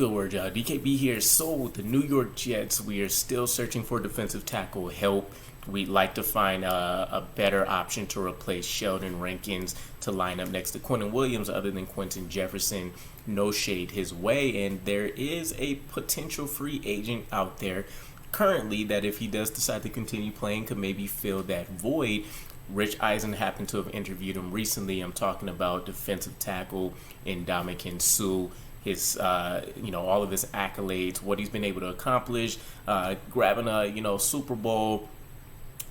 good word, y'all. DKB here. So, the New York Jets, we are still searching for defensive tackle help. We'd like to find a better option to replace Sheldon Rankins to line up next to Quentin Williams other than Quentin Jefferson. No shade his way. And there is a potential free agent out there currently that if he does decide to continue playing could maybe fill that void. Rich Eisen happened to have interviewed him recently. I'm talking about defensive tackle Ndamukong Suh. His, all of his accolades, what he's been able to accomplish, grabbing a, Super Bowl.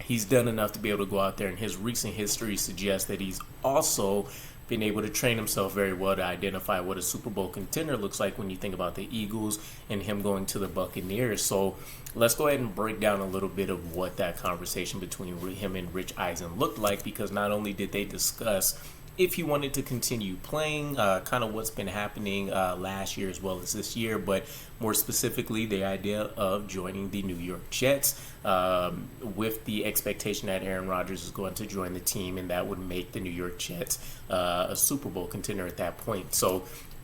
He's done enough to be able to go out there, and his recent history suggests that he's also been able to train himself very well to identify what a Super Bowl contender looks like when you think about the Eagles and him going to the Buccaneers. So let's go ahead and break down a little bit of what that conversation between him and Rich Eisen looked like, because not only did they discuss if he wanted to continue playing, kind of what's been happening last year as well as this year, but more specifically the idea of joining the New York Jets with the expectation that Aaron Rodgers is going to join the team, and that would make the New York Jets a Super Bowl contender at that point. So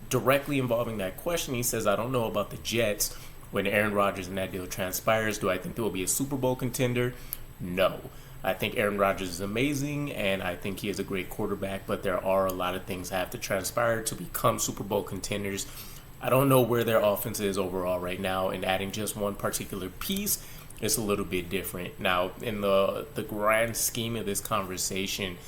directly involving that question, he says, I don't know about the Jets. When Aaron Rodgers and that deal transpires, do I think there will be a Super Bowl contender? No. I think Aaron Rodgers is amazing, and I think he is a great quarterback, but there are a lot of things that have to transpire to become Super Bowl contenders. I don't know where their offense is overall right now, and adding just one particular piece is a little bit different. Now, in the grand scheme of this conversation,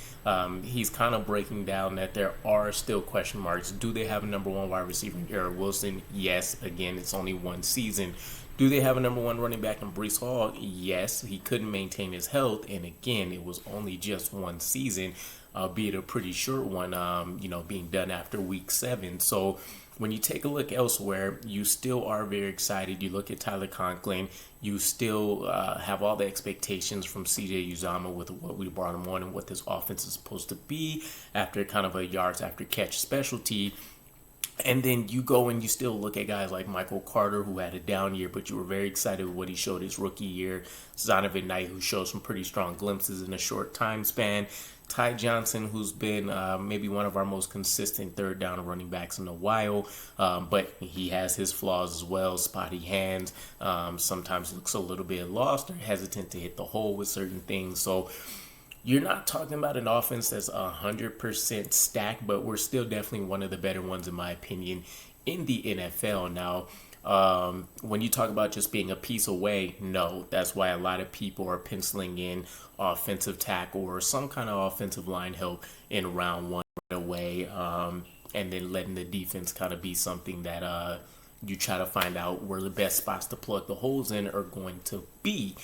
he's kind of breaking down that there are still question marks. Do they have a number one wide receiver in Garrett Wilson? Yes. Again, it's only one season. Do they have a number one running back in Breece Hall? Yes. He couldn't maintain his health, and again, it was only just one season, albeit a pretty short one, being done after week 7. So when you take a look elsewhere, you still are very excited. You look at Tyler Conklin, you still have all the expectations from CJ Uzomah with what we brought him on and what this offense is supposed to be after kind of a yards after catch specialty. And then you go and you still look at guys like Michael Carter, who had a down year, but you were very excited with what he showed his rookie year. Zonovan Knight, who showed some pretty strong glimpses in a short time span. Ty Johnson, who's been maybe one of our most consistent third down running backs in a while, but he has his flaws as well. Spotty hands, sometimes looks a little bit lost or hesitant to hit the hole with certain things. So you're not talking about an offense that's 100% stacked, but we're still definitely one of the better ones, in my opinion, in the NFL. Now, when you talk about just being a piece away, no. That's why a lot of people are penciling in offensive tackle or some kind of offensive line help in round 1 right away, and then letting the defense kind of be something that you try to find out where the best spots to plug the holes in are going to be.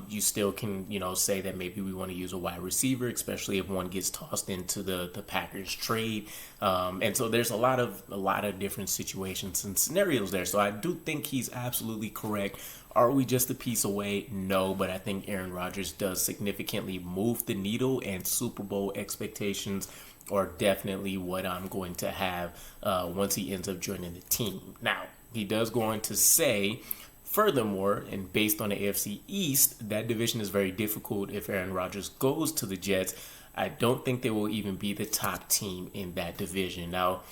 You still can, say that maybe we want to use a wide receiver, especially if one gets tossed into the Packers trade. And so there's a lot of different situations and scenarios there. So I do think he's absolutely correct. Are we just a piece away? No, but I think Aaron Rodgers does significantly move the needle, and Super Bowl expectations are definitely what I'm going to have once he ends up joining the team. Now, he does go on to say, furthermore, and based on the AFC East, that division is very difficult if Aaron Rodgers goes to the Jets. I don't think they will even be the top team in that division. Now,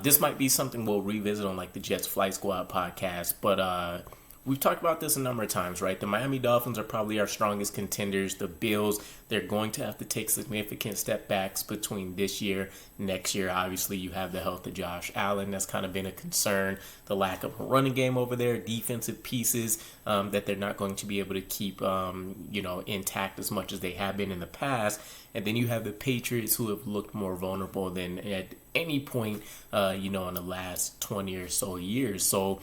this might be something we'll revisit on like the Jets Flight Squad podcast, but we've talked about this a number of times, right? The Miami Dolphins are probably our strongest contenders. The Bills, they're going to have to take significant step backs between this year, next year. Obviously, you have the health of Josh Allen. That's kind of been a concern. The lack of a running game over there, defensive pieces that they're not going to be able to keep, intact as much as they have been in the past. And then you have the Patriots, who have looked more vulnerable than at any point, in the last 20 or so years. So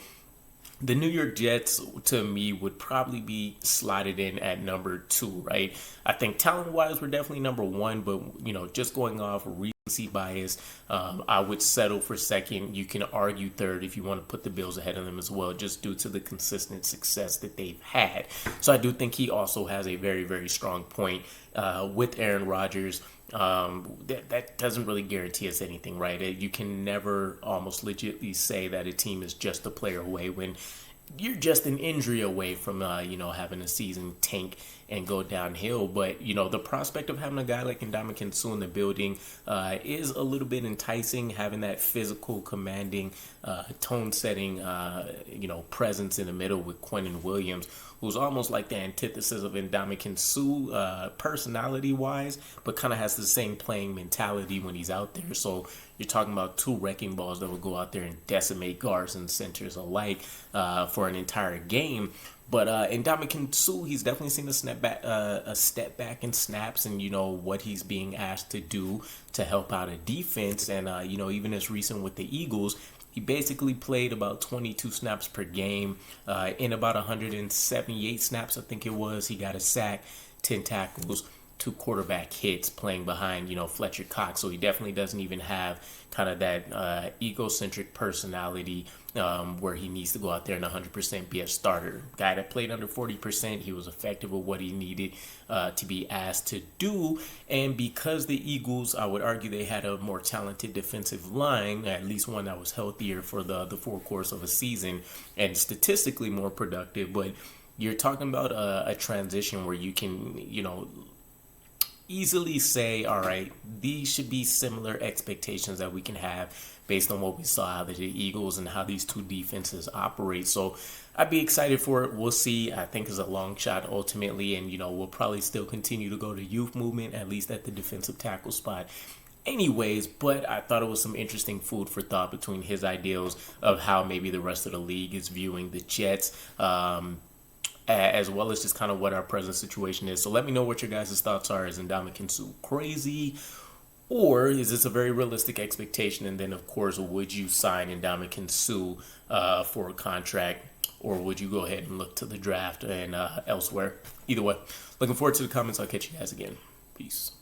the New York Jets, to me, would probably be slotted in at number 2, right? I think talent-wise, we're definitely number 1, but, just going off recency bias, I would settle for second. You can argue third if you want to put the Bills ahead of them as well, just due to the consistent success that they've had. So I do think he also has a very, very strong point with Aaron Rodgers. That doesn't really guarantee us anything, right? You can never almost legitimately say that a team is just a player away when you're just an injury away from having a season tank and go downhill. But the prospect of having a guy like Ndamukong Suh in the building is a little bit enticing. Having that physical, commanding, tone-setting presence in the middle with Quentin Williams, who's almost like the antithesis of Ndamukong Suh personality-wise, but kind of has the same playing mentality when he's out there. So you're talking about two wrecking balls that will go out there and decimate guards and centers alike for an entire game. But Ndamukong Suh, he's definitely seen a step back in snaps and, what he's being asked to do to help out a defense. And, even as recent with the Eagles, he basically played about 22 snaps per game. In about 178 snaps, I think it was, he got a sack, 10 tackles, 2 quarterback hits, playing behind, Fletcher Cox. So he definitely doesn't even have kind of that egocentric personality where he needs to go out there and 100% be a starter. Guy that played under 40%, he was effective with what he needed to be asked to do. And because the Eagles, I would argue they had a more talented defensive line, at least one that was healthier for the full course of a season and statistically more productive. But you're talking about a transition where you can, easily say, all right, these should be similar expectations that we can have based on what we saw out of the Eagles and how these two defenses operate. So I'd be excited for it. We'll see. I think it's a long shot ultimately, and we'll probably still continue to go to youth movement, at least at the defensive tackle spot anyways. But I thought it was some interesting food for thought between his ideals of how maybe the rest of the league is viewing the Jets, as well as just kind of what our present situation is. So let me know what your guys' thoughts are. Is Ndamukong Suh crazy? Or is this a very realistic expectation? And then, of course, would you sign Ndamukong Suh for a contract? Or would you go ahead and look to the draft and elsewhere? Either way, looking forward to the comments. I'll catch you guys again. Peace.